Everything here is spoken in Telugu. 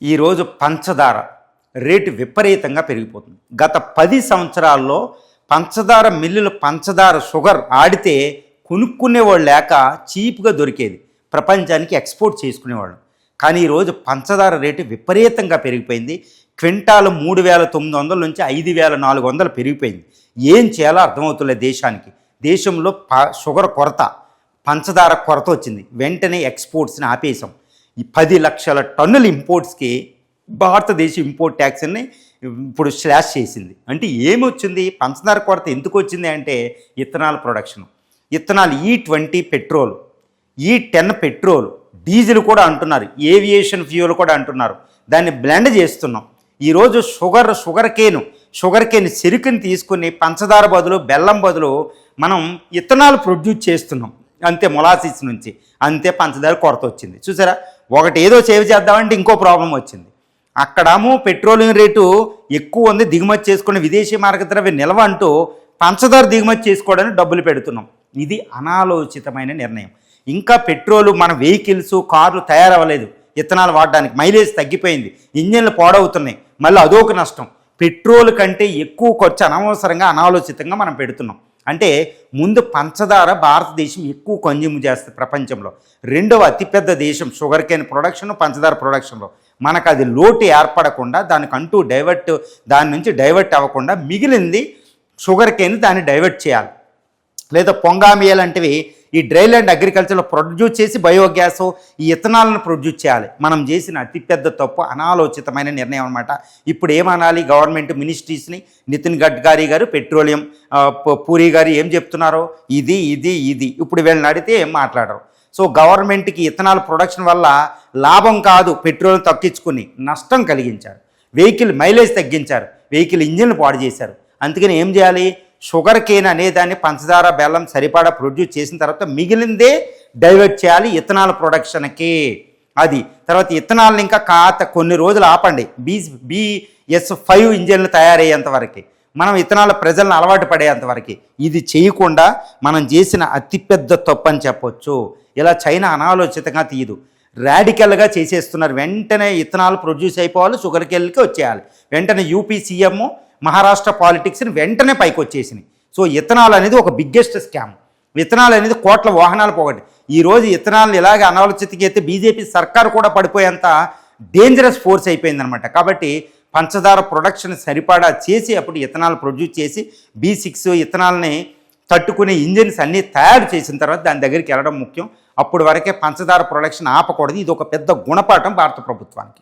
ఈరోజు పంచదార రేటు విపరీతంగా పెరిగిపోతుంది. గత 10 సంవత్సరాల్లో పంచదార మిల్లులు పంచదార షుగర్ ఆడితే కొనుక్కునేవాళ్ళు లేక చీప్గా దొరికేది, ప్రపంచానికి ఎక్స్పోర్ట్ చేసుకునేవాళ్ళు. కానీ ఈరోజు పంచదార రేటు విపరీతంగా పెరిగిపోయింది. క్వింటాలు 3,900 నుంచి 5,400 పెరిగిపోయింది. ఏం చేయాలో అర్థమవుతులేదు దేశానికి. దేశంలో షుగర్ కొరత, పంచదార కొరత వచ్చింది. వెంటనే ఎక్స్పోర్ట్స్ని ఆపేసాం. ఈ 10 లక్షల టన్నుల ఇంపోర్ట్స్కి భారతదేశ ఇంపోర్ట్ ట్యాక్స్ని ఇప్పుడు స్లాష్ చేసింది. అంటే ఏమొచ్చింది? పంచదార కొరత ఎందుకు వచ్చింది అంటే ethanol production. Ethanol E20 petrol, E10 petrol, diesel కూడా అంటున్నారు, ఏవియేషన్ ఫ్యూయల్ కూడా అంటున్నారు. దాన్ని బ్లెండ్ చేస్తున్నాం. ఈరోజు షుగర్ కేన్ చెరుకుని తీసుకుని పంచదార బదులు బెల్లం బదులు మనం ఇథనాల్ ప్రొడ్యూస్ చేస్తున్నాం. అంతే, మొలాసిస్ నుంచి అంతే పంచదార కొరత వచ్చింది. చూసారా, ఒకటి ఏదో సేవ్ చేద్దామంటే ఇంకో ప్రాబ్లం వచ్చింది. అక్కడేమో పెట్రోలియం రేటు ఎక్కువ ఉంది, దిగుమతి చేసుకుని విదేశీ మార్గద్రవ్య నిల్వ అంటూ పంచదార దిగుమతి చేసుకోవడానికి డబ్బులు పెడుతున్నాం. ఇది అనాలోచితమైన నిర్ణయం. ఇంకా పెట్రోలు మన వెహికల్స్ కార్లు తయారవ్వలేదు ఇథనాల్ వాడడానికి, మైలేజ్ తగ్గిపోయింది, ఇంజిన్లు పాడవుతున్నాయి, మళ్ళీ అదొక నష్టం. పెట్రోల్ కంటే ఎక్కువ ఖర్చు అనవసరంగా అనాలోచితంగా మనం పెడుతున్నాం. అంటే ముందు పంచదార భారతదేశం ఎక్కువ కన్జ్యూమ్ చేస్తుంది ప్రపంచంలో. రెండవ అతిపెద్ద దేశం షుగర్ కేన్ ప్రొడక్షన్, పంచదార ప్రొడక్షన్లో. మనకు అది లోటు ఏర్పడకుండా దాని నుంచి డైవర్ట్ అవ్వకుండా మిగిలింది షుగర్ కేన్, దాన్ని డైవర్ట్ చేయాలి. లేదా పొంగామియ లాంటివి ఈ డ్రైల్యాండ్ అగ్రికల్చర్లో ప్రొడ్యూస్ చేసి బయోగ్యాస్, ఈ ఇథనాల్ను ప్రొడ్యూస్ చేయాలి. మనం చేసిన అతిపెద్ద తప్పు, అనాలోచితమైన నిర్ణయం అనమాట. ఇప్పుడు ఏమనాలి? గవర్నమెంట్ మినిస్ట్రీస్ని, నితిన్ గడ్కరీ గారు, పెట్రోలియం పూరి గారు ఏం చెప్తున్నారో ఇది ఇప్పుడు వీళ్ళని అడిగితే ఏం మాట్లాడరు. సో గవర్నమెంట్కి ఇథనాల్ ప్రొడక్షన్ వల్ల లాభం కాదు, పెట్రోల్ తగ్గించుకుని నష్టం కలిగించారు, వెహికల్ మైలేజ్ తగ్గించారు, వెహికల్ ఇంజిన్లు పాడు చేశారు. అందుకని ఏం చేయాలి? షుగర్ కేన్ అనేదాన్ని పంచదార బెల్లం సరిపడా ప్రొడ్యూస్ చేసిన తర్వాత మిగిలిందే డైవర్ట్ చేయాలి ఇథనాల్ ప్రొడక్షన్కి. అది తర్వాత ఇథనాల్ని ఇంకా కొన్ని రోజులు ఆపండి, BS5 ఇంజిన్లు తయారయ్యేంతవరకు, మనం ఇథనాల్ ప్రజలను అలవాటు పడేంతవరకు. ఇది చేయకుండా మనం చేసిన అతిపెద్ద తప్పు అని చెప్పొచ్చు. ఇలా చైనా అనాలోచితంగా తీయదు, రాడికల్గా చేసేస్తున్నారు. వెంటనే ఇథనాల్ ప్రొడ్యూస్ అయిపోవాలి, షుగర్ కేన్కి వచ్చేయాలి. వెంటనే యూపీ సీఎం, మహారాష్ట్ర పాలిటిక్స్ని వెంటనే పైకి వచ్చేసినాయి. సో ఇథనాల్ అనేది ఒక బిగ్గెస్ట్ స్కామ్. ఇథనాల్ అనేది కోట్ల వాహనాలు పోగొట్టి ఈరోజు ఇథనాల్ని ఇలాగే అనాలోచితంగా అయితే బీజేపీ సర్కారు కూడా పడిపోయేంత డేంజరస్ ఫోర్స్ అయిపోయిందనమాట. కాబట్టి పంచదార ప్రొడక్షన్ సరిపడా చేసి అప్పుడు ఇథనాల్ ప్రొడ్యూస్ చేసి B6 ఇథనాల్ని తట్టుకునే ఇంజిన్స్ అన్నీ తయారు చేసిన తర్వాత దాని దగ్గరికి వెళ్ళడం ముఖ్యం. అప్పుడు వరకే పంచదార ప్రొడక్షన్ ఆపకూడదు. ఇది ఒక పెద్ద గుణపాఠం భారత ప్రభుత్వానికి.